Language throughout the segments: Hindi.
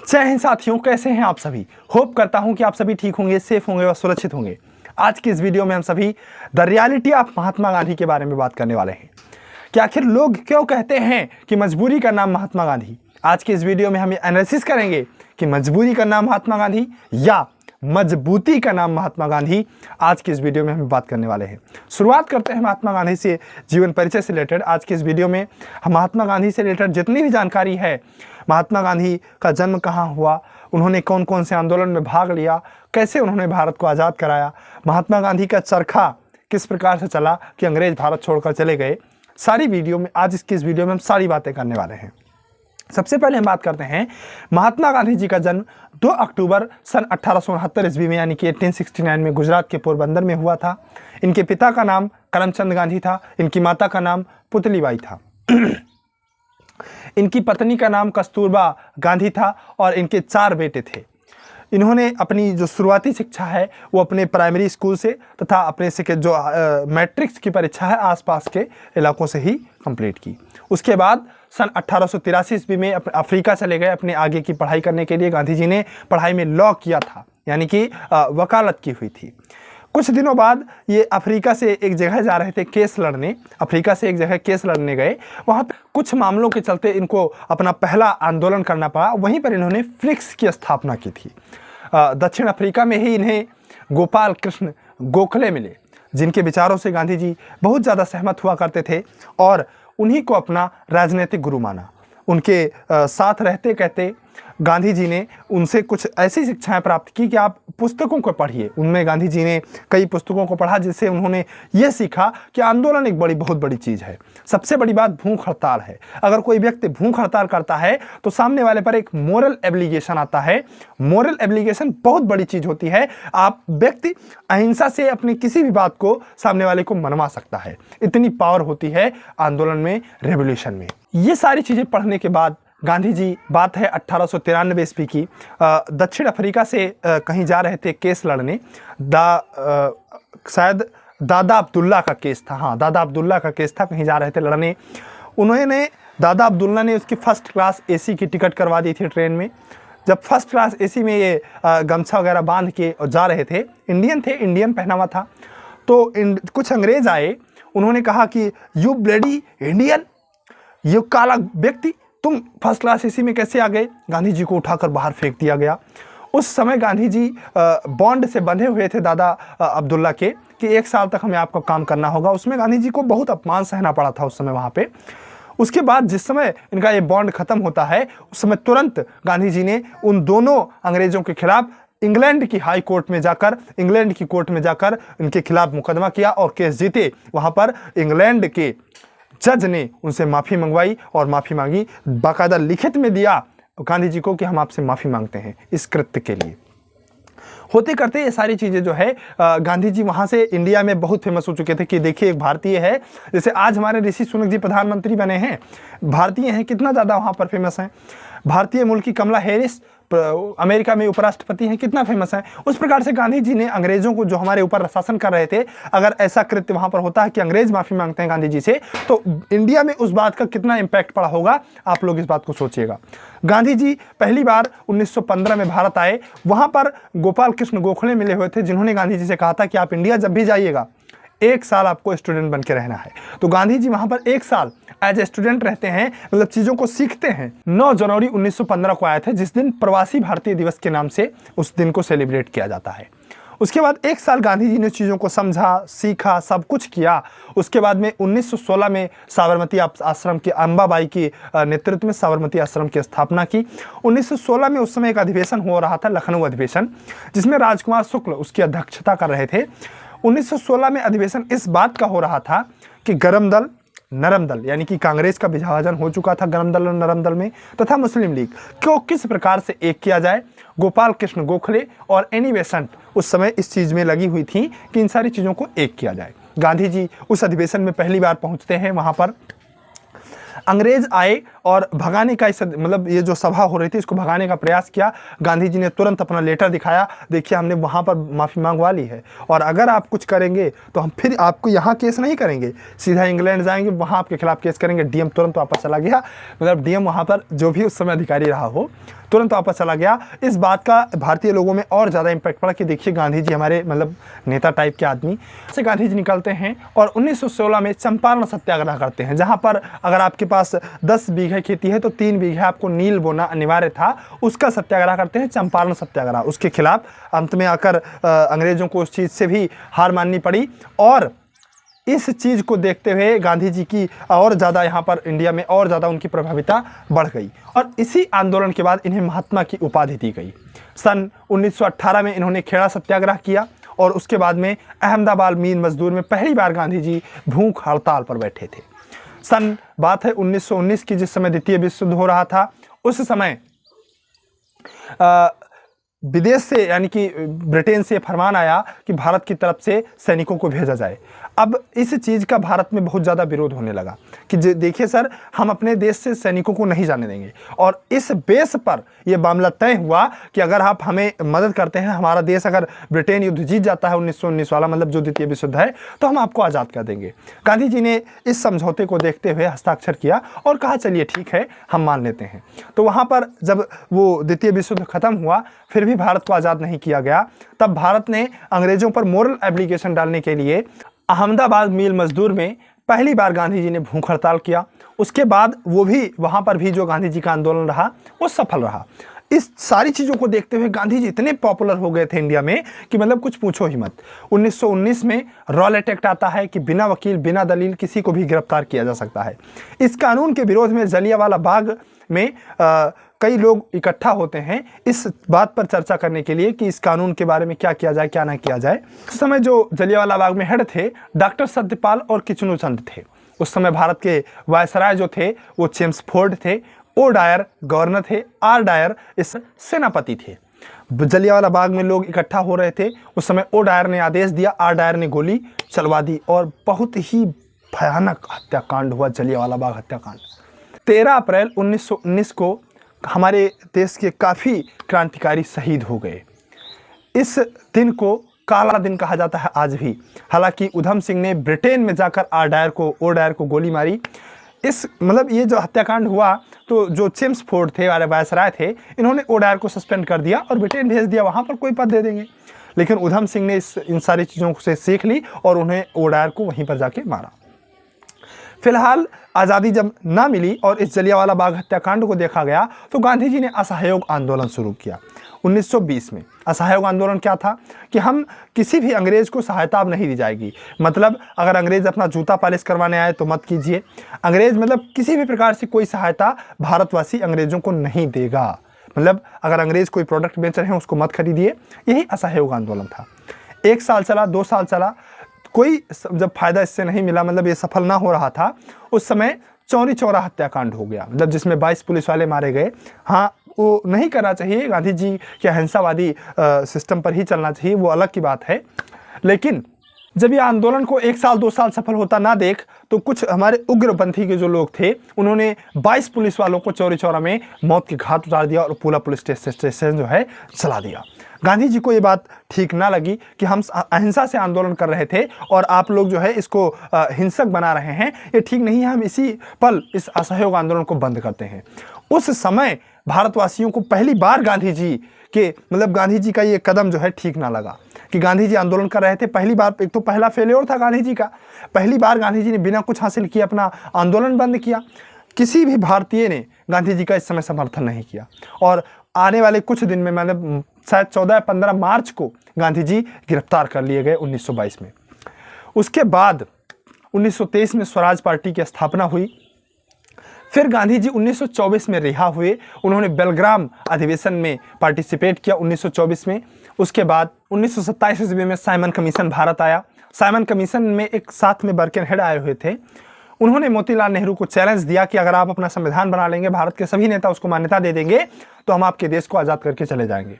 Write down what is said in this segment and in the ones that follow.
जय हिंद साथियों, कैसे हैं आप सभी। होप करता हूं कि आप सभी ठीक होंगे, सेफ होंगे और सुरक्षित होंगे। आज की इस वीडियो में हम सभी the reality of Mahatma Gandhi के बारे में बात करने वाले हैं कि आखिर लोग क्यों कहते हैं कि मजबूरी का नाम महात्मा गांधी। आज की इस वीडियो में हम एनालिसिस करेंगे कि मजबूरी का नाम महात्मा गांधी या मजबूती का नाम महात्मा गांधी। आज की इस वीडियो में हम बात करने वाले हैं। शुरुआत करते हैं महात्मा गांधी से जीवन परिचय से रिलेटेड। आज की इस वीडियो में हम महात्मा गांधी से रिलेटेड जितनी भी जानकारी है, महात्मा गांधी का जन्म कहाँ हुआ, उन्होंने कौन कौन से आंदोलन में भाग लिया, कैसे उन्होंने भारत को आज़ाद कराया, महात्मा गांधी का चरखा किस प्रकार से चला कि अंग्रेज भारत छोड़कर चले गए, सारी वीडियो में आज इस वीडियो में हम सारी बातें करने वाले हैं। सबसे पहले हम बात करते हैं महात्मा गांधी जी का जन्म 2 अक्टूबर सन 1869 ईस्वी में यानी कि 1869 में गुजरात के पोरबंदर में हुआ था। इनके पिता का नाम करमचंद गांधी था, इनकी माता का नाम पुतलीबाई था। इनकी पत्नी का नाम कस्तूरबा गांधी था और इनके 4 बेटे थे। इन्होंने अपनी जो शुरुआती शिक्षा है वो अपने प्राइमरी स्कूल से तथा अपने से जो मैट्रिक्स की परीक्षा है आसपास के इलाकों से ही कंप्लीट की। उसके बाद सन 1883 ईस्वी में अफ्रीका चले गए अपने आगे की पढ़ाई करने के लिए। गांधी जी ने पढ़ाई में लॉ किया था, यानी कि वकालत की हुई थी। कुछ दिनों बाद ये अफ्रीका से एक जगह जा रहे थे केस लड़ने, अफ्रीका से एक जगह केस लड़ने गए। वहाँ पे कुछ मामलों के चलते इनको अपना पहला आंदोलन करना पड़ा। वहीं पर इन्होंने फ्लिक्स की स्थापना की थी। दक्षिण अफ्रीका में ही इन्हें गोपाल कृष्ण गोखले मिले, जिनके विचारों से गांधी जी बहुत ज़्यादा सहमत हुआ करते थे और उन्हीं को अपना राजनीतिक गुरु माना। उनके साथ रहते कहते गांधी जी ने उनसे कुछ ऐसी शिक्षाएं प्राप्त की कि आप पुस्तकों को पढ़िए। उनमें गांधी जी ने कई पुस्तकों को पढ़ा जिससे उन्होंने ये सीखा कि आंदोलन एक बहुत बड़ी चीज़ है। सबसे बड़ी बात भूख हड़ताल है। अगर कोई व्यक्ति भूख हड़ताल करता है तो सामने वाले पर एक मोरल एब्लिगेशन आता है। मोरल एब्लिगेशन बहुत बड़ी चीज़ होती है। आप व्यक्ति अहिंसा से अपनी किसी भी बात को सामने वाले को मनवा सकता है। इतनी पावर होती है आंदोलन में, रेवोल्यूशन में। ये सारी चीज़ें पढ़ने के बाद गांधी जी, बात है 1893 ईस्वी की, दक्षिण अफ्रीका से कहीं जा रहे थे केस लड़ने। शायद दादा अब्दुल्ला का केस था, हाँ दादा अब्दुल्ला का केस था, कहीं जा रहे थे लड़ने। उन्होंने दादा अब्दुल्ला ने उसकी फर्स्ट क्लास एसी की टिकट करवा दी थी ट्रेन में। जब फर्स्ट क्लास एसी में ये गमछा वगैरह बांध के जा रहे थे, इंडियन थे, इंडियन पहना हुआ था, तो कुछ अंग्रेज आए। उन्होंने कहा कि यू ब्लडी इंडियन, ये काला व्यक्ति, तुम फर्स्ट क्लास एसी में कैसे आ गए। गांधी जी को उठाकर बाहर फेंक दिया गया। उस समय गांधी जी बॉन्ड से बंधे हुए थे दादा अब्दुल्ला के कि 1 साल तक हमें आपका काम करना होगा। उसमें गांधी जी को बहुत अपमान सहना पड़ा था उस समय वहाँ पे। उसके बाद जिस समय इनका ये बॉन्ड खत्म होता है, उस समय तुरंत गांधी जी ने उन दोनों अंग्रेजों के खिलाफ इंग्लैंड की हाई कोर्ट में जाकर, इंग्लैंड की कोर्ट में जाकर इनके खिलाफ मुकदमा किया और केस जीते। वहाँ पर इंग्लैंड के जज ने उनसे माफ़ी मंगवाई और माफ़ी मांगी, बाकायदा लिखित में दिया गांधी जी को कि हम आपसे माफ़ी मांगते हैं इस कृत्य के लिए। होते करते ये सारी चीज़ें जो है गांधी जी वहाँ से इंडिया में बहुत फेमस हो चुके थे कि देखिए एक भारतीय है। जैसे आज हमारे ऋषि सुनक जी प्रधानमंत्री बने हैं, भारतीय हैं, कितना ज़्यादा वहाँ पर फेमस हैं। भारतीय मूल की कमला हैरिस अमेरिका में उपराष्ट्रपति हैं, कितना फेमस है। उस प्रकार से गांधी जी ने अंग्रेजों को, जो हमारे ऊपर शासन कर रहे थे, अगर ऐसा कृत्य वहाँ पर होता है कि अंग्रेज माफ़ी मांगते हैं गांधी जी से, तो इंडिया में उस बात का कितना इम्पैक्ट पड़ा होगा, आप लोग इस बात को सोचिएगा। गांधी जी पहली बार 1915 में भारत आए। वहाँ पर गोपाल कृष्ण गोखले मिले हुए थे, जिन्होंने गांधी जी से कहा था कि आप इंडिया जब भी जाइएगा 1 साल आपको स्टूडेंट बन के रहना है। तो गांधी जी वहाँ पर 1 साल एज ए स्टूडेंट रहते हैं, मतलब चीज़ों को सीखते हैं। 9 जनवरी 1915 को आए थे, जिस दिन प्रवासी भारतीय दिवस के नाम से उस दिन को सेलिब्रेट किया जाता है। उसके बाद 1 साल गांधी जी ने चीज़ों को समझा, सीखा, सब कुछ किया। उसके बाद में 1916 में साबरमती आश्रम की, अम्बाबाई की नेतृत्व में साबरमती आश्रम की स्थापना की। 1916 में उस समय एक अधिवेशन हो रहा था, लखनऊ अधिवेशन, जिसमें राजकुमार शुक्ल उसकी अध्यक्षता कर रहे थे। 1916 में अधिवेशन इस बात का हो रहा था कि गरम दल, नरम दल, यानी कि कांग्रेस का विभाजन हो चुका था गरम दल और नरम दल में, तथा मुस्लिम लीग को किस प्रकार से एक किया जाए। गोपाल कृष्ण गोखले और एनी बेसेंट उस समय इस चीज़ में लगी हुई थी कि इन सारी चीज़ों को एक किया जाए। गांधी जी उस अधिवेशन में पहली बार पहुंचते हैं। वहाँ पर अंग्रेज आए और भगाने का, मतलब ये जो सभा हो रही थी इसको भगाने का प्रयास किया। गांधी जी ने तुरंत अपना लेटर दिखाया, देखिए हमने वहाँ पर माफ़ी मंगवा ली है और अगर आप कुछ करेंगे तो हम फिर आपको यहाँ केस नहीं करेंगे, सीधा इंग्लैंड जाएंगे, वहाँ आपके खिलाफ केस करेंगे। डीएम तुरंत वापस चला गया, मतलब डीएम वहाँ पर जो भी उस समय अधिकारी रहा हो, तुरंत वापस चला गया। इस बात का भारतीय लोगों में और ज़्यादा इम्पैक्ट पड़ा कि देखिए गांधी जी हमारे मतलब नेता टाइप के आदमी से। गांधी जी निकलते हैं और 1916 में चंपारण सत्याग्रह करते हैं, जहां पर अगर आपके पास 10 बीघे खेती है तो 3 बीघे आपको नील बोना अनिवार्य था। उसका सत्याग्रह करते हैं, चंपारण सत्याग्रह। उसके खिलाफ अंत में आकर अंग्रेज़ों को उस चीज़ से भी हार माननी पड़ी और इस चीज़ को देखते हुए गांधी जी की और ज़्यादा यहाँ पर इंडिया में और ज़्यादा उनकी प्रभाविता बढ़ गई और इसी आंदोलन के बाद इन्हें महात्मा की उपाधि दी गई। सन 1918 में इन्होंने खेड़ा सत्याग्रह किया और उसके बाद में अहमदाबाद मील मजदूर में पहली बार गांधी जी भूख हड़ताल पर बैठे थे। सन बात है 1919 की, जिस समय द्वितीय विश्व युद्ध हो रहा था। उस समय विदेश से यानी कि ब्रिटेन से फरमान आया कि भारत की तरफ से सैनिकों को भेजा जाए। अब इस चीज़ का भारत में बहुत ज़्यादा विरोध होने लगा कि देखिए सर, हम अपने देश से सैनिकों को नहीं जाने देंगे। और इस बेस पर यह मामला तय हुआ कि अगर आप हमें मदद करते हैं, हमारा देश अगर ब्रिटेन युद्ध जीत जाता है 1919 वाला, मतलब जो द्वितीय विश्व युद्ध है, तो हम आपको आज़ाद कर देंगे। गांधी जी ने इस समझौते को देखते हुए हस्ताक्षर किया और कहा चलिए ठीक है, हम मान लेते हैं। तो वहाँ पर जब वो द्वितीय विश्व युद्ध खत्म हुआ, फिर भी भारत को आज़ाद नहीं किया गया। तब भारत ने अंग्रेजों पर मोरल एप्लीकेशन डालने के लिए अहमदाबाद मील मजदूर में पहली बार गांधी जी ने भूख हड़ताल किया। उसके बाद वो भी वहाँ पर भी जो गांधी जी का आंदोलन रहा वो सफल रहा। इस सारी चीज़ों को देखते हुए गांधी जी इतने पॉपुलर हो गए थे इंडिया में कि मतलब कुछ पूछो ही मत। 1919 में रॉलेट एक्ट आता है कि बिना वकील बिना दलील किसी को भी गिरफ्तार किया जा सकता है। इस कानून के विरोध में जलियांवाला बाग में कई लोग इकट्ठा होते हैं इस बात पर चर्चा करने के लिए कि इस कानून के बारे में क्या किया जाए क्या ना किया जाए। उस समय जो जलियांवाला बाग में हेड थे डॉक्टर सत्यपाल और किचनूचंद थे। उस समय भारत के वायसराय जो थे वो चेम्सफोर्ड थे, ओ डायर गवर्नर थे, आर डायर इस सेनापति थे। जलियांवाला बाग में लोग इकट्ठा हो रहे थे। उस समय ओ डायर ने आदेश दिया, आर डायर ने गोली चलवा दी और बहुत ही भयानक हत्याकांड हुआ, जलियांवाला बाग हत्याकांड। 13 अप्रैल 1919 को हमारे देश के काफ़ी क्रांतिकारी शहीद हो गए। इस दिन को काला दिन कहा जाता है आज भी। हालांकि उधम सिंह ने ब्रिटेन में जाकर ओ डायर को गोली मारी। इस मतलब ये जो हत्याकांड हुआ तो जो चेम्सफोर्ड थे वायसराय थे, इन्होंने ओ डायर को सस्पेंड कर दिया और ब्रिटेन भेज दिया, वहाँ पर कोई पद दे देंगे। लेकिन उधम सिंह ने इन सारी चीज़ों से सीख ली और उन्हें ओ डायर को वहीं पर जाके मारा। फिलहाल आज़ादी जब ना मिली और इस जलियांवाला बाग हत्याकांड को देखा गया तो गांधी जी ने असहयोग आंदोलन शुरू किया 1920 में। असहयोग आंदोलन क्या था कि हम किसी भी अंग्रेज को सहायता अब नहीं दी जाएगी। मतलब अगर अंग्रेज अपना जूता पॉलिश करवाने आए तो मत कीजिए। अंग्रेज मतलब किसी भी प्रकार से कोई सहायता भारतवासी अंग्रेजों को नहीं देगा। मतलब अगर अंग्रेज कोई प्रोडक्ट बेच रहे हैं उसको मत खरीदिए। यही असहयोग आंदोलन था। 1 साल चला, 2 साल चला, कोई जब फायदा इससे नहीं मिला, मतलब ये सफल ना हो रहा था, उस समय चौरी चौरा हत्याकांड हो गया, मतलब जिसमें 22 पुलिस वाले मारे गए। हाँ, वो नहीं करना चाहिए, गांधी जी के अहिंसावादी सिस्टम पर ही चलना चाहिए, वो अलग की बात है। लेकिन जब ये आंदोलन को 1 साल 2 साल सफल होता ना देख तो कुछ हमारे उग्रपंथी के जो लोग थे उन्होंने 22 पुलिस वालों को चौरी चौरा में मौत के घाट उतार दिया और पूरा पुलिस स्टेशन जो है जला दिया। गांधी जी को ये बात ठीक ना लगी कि हम अहिंसा से आंदोलन कर रहे थे और आप लोग जो है इसको हिंसक बना रहे हैं, ये ठीक नहीं है, हम इसी पल इस असहयोग आंदोलन को बंद करते हैं। उस समय भारतवासियों को पहली बार गांधी जी का ये कदम जो है ठीक ना लगा कि गांधी जी आंदोलन कर रहे थे। पहली बार, एक तो पहला फेल्योर था गांधी जी का, पहली बार गांधी जी ने बिना कुछ हासिल किए अपना आंदोलन बंद किया। किसी भी भारतीय ने गांधी जी का इस समय समर्थन नहीं किया और आने वाले कुछ दिन में, मतलब शायद 14-15 मार्च को गांधी जी गिरफ्तार कर लिए गए 1922 में। उसके बाद 1923 में स्वराज पार्टी की स्थापना हुई। फिर गांधी जी 1924 में रिहा हुए। उन्होंने बेलग्राम अधिवेशन में पार्टिसिपेट किया 1924 में। उसके बाद 1927 ईस्वी में साइमन कमीशन भारत आया। साइमन कमीशन में एक साथ में बर्केनहेड आए हुए थे। उन्होंने मोतीलाल नेहरू को चैलेंज दिया कि अगर आप अपना संविधान बना लेंगे, भारत के सभी नेता उसको मान्यता दे देंगे, तो हम आपके देश को आज़ाद करके चले जाएंगे।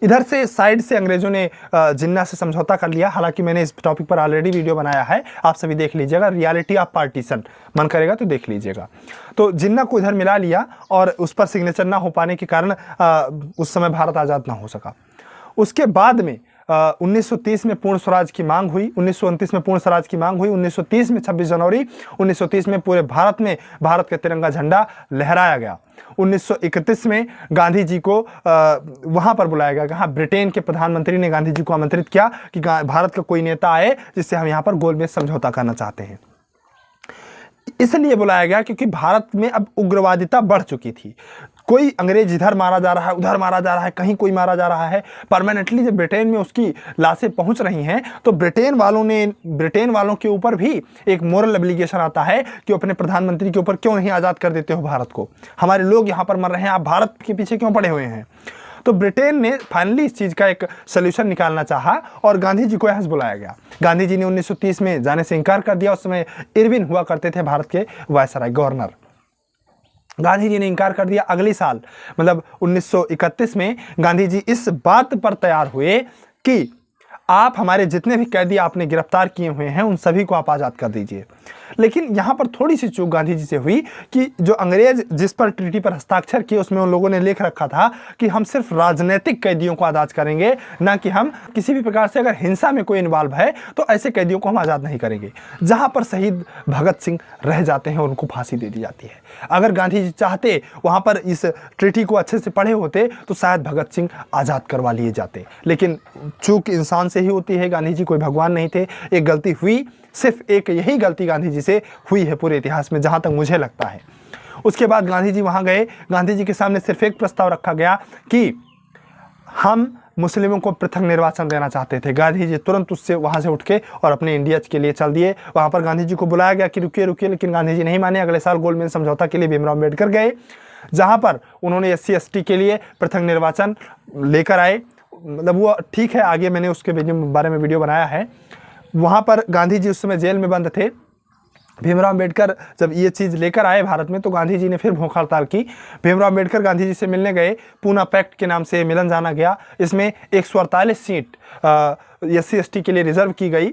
इधर से साइड से अंग्रेजों ने जिन्ना से समझौता कर लिया। हालांकि मैंने इस टॉपिक पर ऑलरेडी वीडियो बनाया है, आप सभी देख लीजिएगा, रियलिटी ऑफ पार्टीशन, मन करेगा तो देख लीजिएगा। तो जिन्ना को इधर मिला लिया और उस पर सिग्नेचर ना हो पाने के कारण उस समय भारत आज़ाद ना हो सका। उसके बाद में 1930 में पूर्ण स्वराज की मांग हुई, 1929 में पूर्ण स्वराज की मांग हुई, 1930 में 26 जनवरी 1930 में पूरे भारत में भारत का तिरंगा झंडा लहराया गया। 1931 में गांधी जी को वहां पर बुलाया गया। कहा, ब्रिटेन के प्रधानमंत्री ने गांधी जी को आमंत्रित किया कि भारत का कोई नेता आए जिससे हम यहां पर गोलमेज समझौता करना चाहते हैं। इसलिए बुलाया गया क्योंकि भारत में अब उग्रवादिता बढ़ चुकी थी। कोई अंग्रेज इधर मारा जा रहा है, उधर मारा जा रहा है, कहीं कोई मारा जा रहा है। परमानेंटली जब ब्रिटेन में उसकी लाशें पहुंच रही हैं तो ब्रिटेन वालों के ऊपर भी एक मोरल एब्लिगेशन आता है कि अपने प्रधानमंत्री के ऊपर क्यों नहीं आज़ाद कर देते हो भारत को, हमारे लोग यहाँ पर मर रहे हैं, आप भारत के पीछे क्यों पड़े हुए हैं। तो ब्रिटेन ने फाइनली इस चीज़ का एक सोल्यूशन निकालना चाहा और गांधी जी को यहाँ से बुलाया गया। गांधी जी ने 1930 में जाने से इनकार कर दिया। उस समय इरविन हुआ करते थे भारत के वायसराय, गवर्नर। गांधी जी ने इनकार कर दिया। अगले साल मतलब 1931 में गांधी जी इस बात पर तैयार हुए कि आप हमारे जितने भी कैदी आपने गिरफ्तार किए हुए हैं उन सभी को आप आज़ाद कर दीजिए। लेकिन यहाँ पर थोड़ी सी चूक गांधी जी से हुई कि जो अंग्रेज जिस पर ट्रीटी पर हस्ताक्षर किए उसमें उन लोगों ने लिख रखा था कि हम सिर्फ राजनीतिक कैदियों को आज़ाद करेंगे, ना कि हम किसी भी प्रकार से अगर हिंसा में कोई इन्वॉल्व है तो ऐसे कैदियों को हम आज़ाद नहीं करेंगे। जहाँ पर शहीद भगत सिंह रह जाते हैं उनको फांसी दे दी जाती है। अगर गांधी जी चाहते वहाँ पर इस ट्रीटी को अच्छे से पढ़े होते तो शायद भगत सिंह आज़ाद करवा लिए जाते, लेकिन चूक इंसान से ही होती है। गांधी जी कोई भगवान नहीं थे। एक गलती हुई, सिर्फ एक यही गलती गांधी जी से हुई है पूरे इतिहास में, जहां तक मुझे लगता है। उसके बाद गांधी जी वहां गए। गांधी जी के सामने सिर्फ एक प्रस्ताव रखा गया कि हम मुस्लिमों को पृथक निर्वाचन देना चाहते थे। गांधी जी तुरंत उससे वहां से उठ के और अपने इंडिया के लिए चल दिए। वहां पर गांधी जी को बुलाया गया कि रुकिए रुकिए, लेकिन गांधी जी नहीं माने। अगले साल गोलमेज समझौता के लिए भीमराव अम्बेडकर गए, जहां पर उन्होंने SC ST के लिए पृथक निर्वाचन लेकर आए। मतलब वो ठीक है, आगे मैंने उसके बारे में वीडियो बनाया है। वहाँ पर गांधी जी उस समय जेल में बंद थे। भीमराव अम्बेडकर जब ये चीज़ लेकर आए भारत में तो गांधी जी ने फिर भूख हड़ताल की। भीमराव अम्बेडकर गांधी जी से मिलने गए। पूना पैक्ट के नाम से मिलन जाना गया। इसमें 148 सीट SC ST के लिए रिजर्व की गई।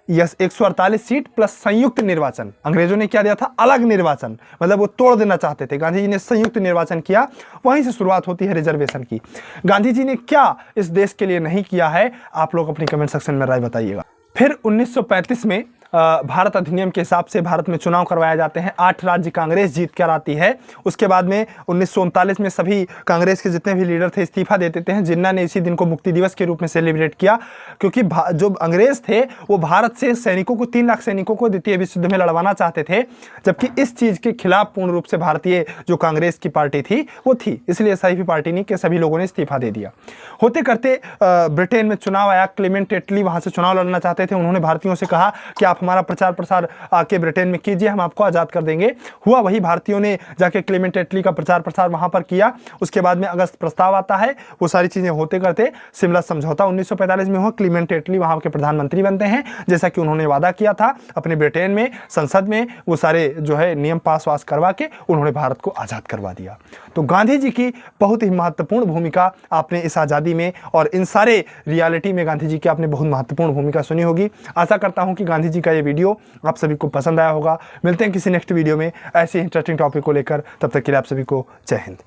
148 सीट प्लस संयुक्त निर्वाचन। अंग्रेजों ने क्या दिया था? अलग निर्वाचन, मतलब वो तोड़ देना चाहते थे। गांधी जी ने संयुक्त निर्वाचन किया। वहीं से शुरुआत होती है रिजर्वेशन की। गांधी जी ने क्या इस देश के लिए नहीं किया है, आप लोग अपनी कमेंट सेक्शन में राय बताइएगा। फिर 1935 में भारत अधिनियम के हिसाब से भारत में चुनाव करवाए जाते हैं। 8 राज्य कांग्रेस जीत कर आती है। उसके बाद में 1939 में सभी कांग्रेस के जितने भी लीडर थे इस्तीफा दे देते हैं। जिन्ना ने इसी दिन को मुक्ति दिवस के रूप में सेलिब्रेट किया, क्योंकि जो अंग्रेज थे वो भारत से सैनिकों को 3 लाख सैनिकों को द्वितीय विश्व युद्ध में लड़वाना चाहते थे, जबकि इस चीज़ के खिलाफ पूर्ण रूप से भारतीय जो कांग्रेस की पार्टी थी वो थी। इसलिए सभी पार्टी ने के सभी लोगों ने इस्तीफा दे दिया। होते करते ब्रिटेन में चुनाव आया। क्लेमेंट एटली वहाँ से चुनाव लड़ना चाहते थे। उन्होंने भारतीयों से कहा कि आप हमारा प्रचार प्रसार आके ब्रिटेन में कीजिए, हम आपको आज़ाद कर देंगे। हुआ वही, भारतीयों ने जाके क्लेमेंट एटली का प्रचार प्रसार वहाँ पर किया। उसके बाद में अगस्त प्रस्ताव आता है। वो सारी चीज़ें होते करते शिमला समझौता 1945 में हुआ। क्लेमेंट एटली वहाँ के प्रधानमंत्री बनते हैं, जैसा कि उन्होंने वादा किया था अपने ब्रिटेन में संसद में। वो सारे जो है नियम पास वास करवा के उन्होंने भारत को आज़ाद करवा दिया। तो गांधी जी की बहुत ही महत्वपूर्ण भूमिका आपने इस आज़ादी में और इन सारे रियलिटी में गांधी जी की आपने बहुत महत्वपूर्ण भूमिका सुनी होगी। आशा करता हूं कि गांधी जी का ये वीडियो आप सभी को पसंद आया होगा। मिलते हैं किसी नेक्स्ट वीडियो में ऐसे इंटरेस्टिंग टॉपिक को लेकर। तब तक के लिए आप सभी को जय हिंद।